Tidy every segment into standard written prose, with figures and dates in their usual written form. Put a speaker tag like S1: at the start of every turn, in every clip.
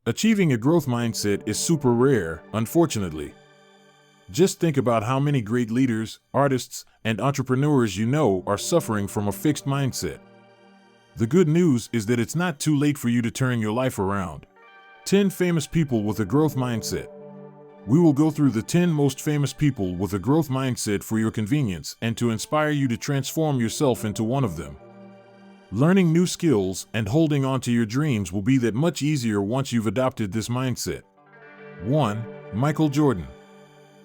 S1: Achieving a growth mindset is super rare, unfortunately. Just think about how many great leaders, artists, and entrepreneurs you know are suffering from a fixed mindset. The good news is that it's not too late for you to turn your life around. 10 famous people with a growth mindset. We will go through the 10 most famous people with a growth mindset for your convenience and to inspire you to transform yourself into one of them. Learning new skills and holding on to your dreams will be that much easier once you've adopted this mindset. 1. Michael Jordan.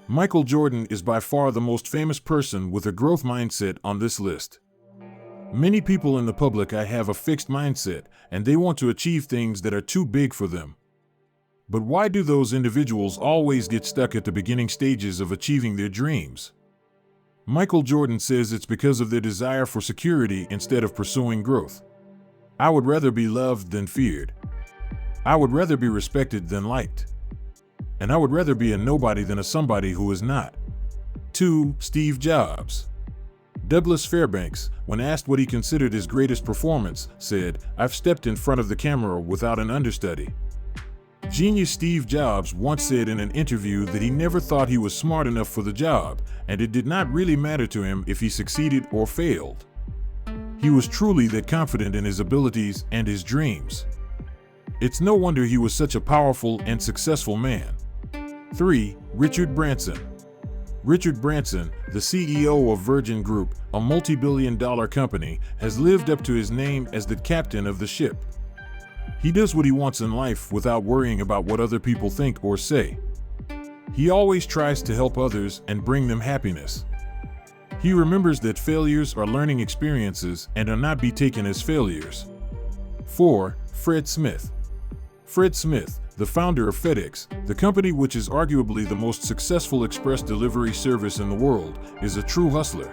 S1: Michael Jordan is by far the most famous person with a growth mindset on this list. Many people in the public eye have a fixed mindset, and they want to achieve things that are too big for them. But why do those individuals always get stuck at the beginning stages of achieving their dreams? Michael Jordan says it's because of their desire for security instead of pursuing growth. I would rather be loved than feared. I would rather be respected than liked. And I would rather be a nobody than a somebody who is not. 2. Steve Jobs. Douglas Fairbanks, when asked what he considered his greatest performance, said, "I've stepped in front of the camera without an understudy." Genius Steve Jobs once said in an interview that he never thought he was smart enough for the job, and it did not really matter to him if he succeeded or failed. He was truly that confident in his abilities and his dreams. It's no wonder he was such a powerful and successful man. 3. Richard Branson. Richard Branson, the CEO of Virgin Group, a multi-billion-dollar company, has lived up to his name as the captain of the ship. He does what he wants in life without worrying about what other people think or say. He always tries to help others and bring them happiness. He remembers that failures are learning experiences and are not be taken as failures. 4. Fred Smith. Fred Smith, the founder of FedEx, the company which is arguably the most successful express delivery service in the world, is a true hustler.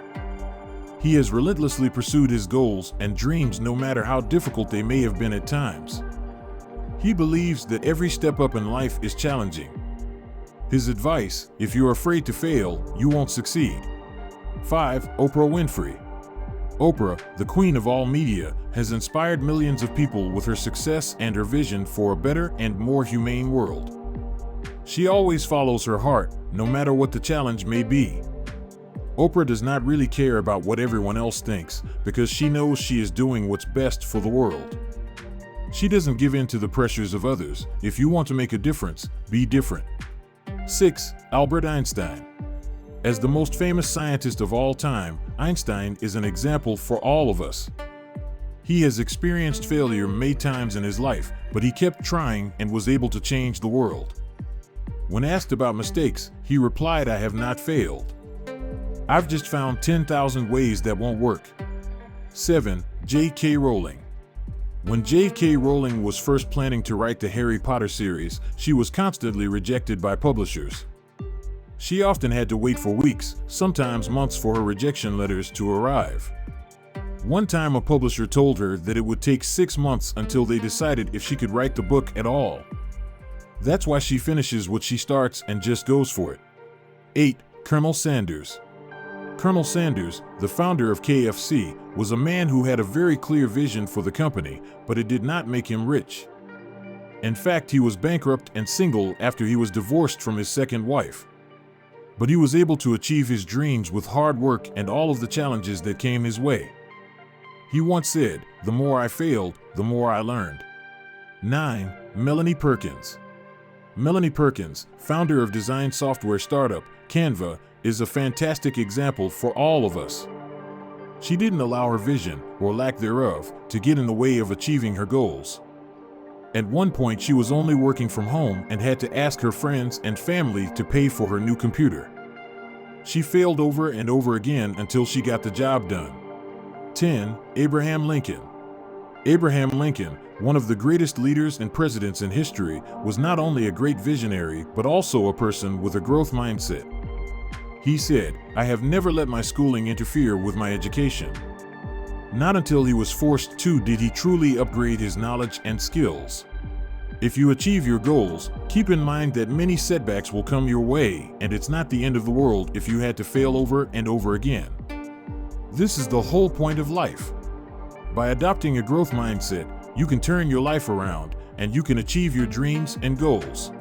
S1: He has relentlessly pursued his goals and dreams no matter how difficult they may have been at times. He believes that every step up in life is challenging. His advice: if you're afraid to fail, you won't succeed. 5. Oprah Winfrey. Oprah, the queen of all media, has inspired millions of people with her success and her vision for a better and more humane world. She always follows her heart, no matter what the challenge may be. Oprah does not really care about what everyone else thinks because she knows she is doing what's best for the world. She doesn't give in to the pressures of others. If you want to make a difference, be different. 6. Albert Einstein. As the most famous scientist of all time, Einstein is an example for all of us. He has experienced failure many times in his life, but he kept trying and was able to change the world. When asked about mistakes, he replied, "I have not failed. I've just found 10,000 ways that won't work." 7. J.K. Rowling. When J.K. Rowling was first planning to write the Harry Potter series, she was constantly rejected by publishers. She often had to wait for weeks, sometimes months, for her rejection letters to arrive. One time a publisher told her that it would take 6 months until they decided if she could write the book at all. That's why she finishes what she starts and just goes for it. 8. Colonel Sanders. Colonel Sanders, the founder of KFC, was a man who had a very clear vision for the company, but it did not make him rich. In fact, he was bankrupt and single after he was divorced from his second wife. But he was able to achieve his dreams with hard work and all of the challenges that came his way. He once said, "The more I failed, the more I learned." 9. Melanie Perkins. Melanie Perkins, founder of design software startup Canva, is a fantastic example for all of us. She didn't allow her vision, or lack thereof, to get in the way of achieving her goals. At one point, she was only working from home and had to ask her friends and family to pay for her new computer. She failed over and over again until she got the job done. 10. Abraham Lincoln. Abraham Lincoln, one of the greatest leaders and presidents in history, was not only a great visionary but also a person with a growth mindset. He said, "I have never let my schooling interfere with my education." Not until he was forced to did he truly upgrade his knowledge and skills. If you achieve your goals, keep in mind that many setbacks will come your way, and it's not the end of the world if you had to fail over and over again. This is the whole point of life. By adopting a growth mindset, you can turn your life around, and you can achieve your dreams and goals.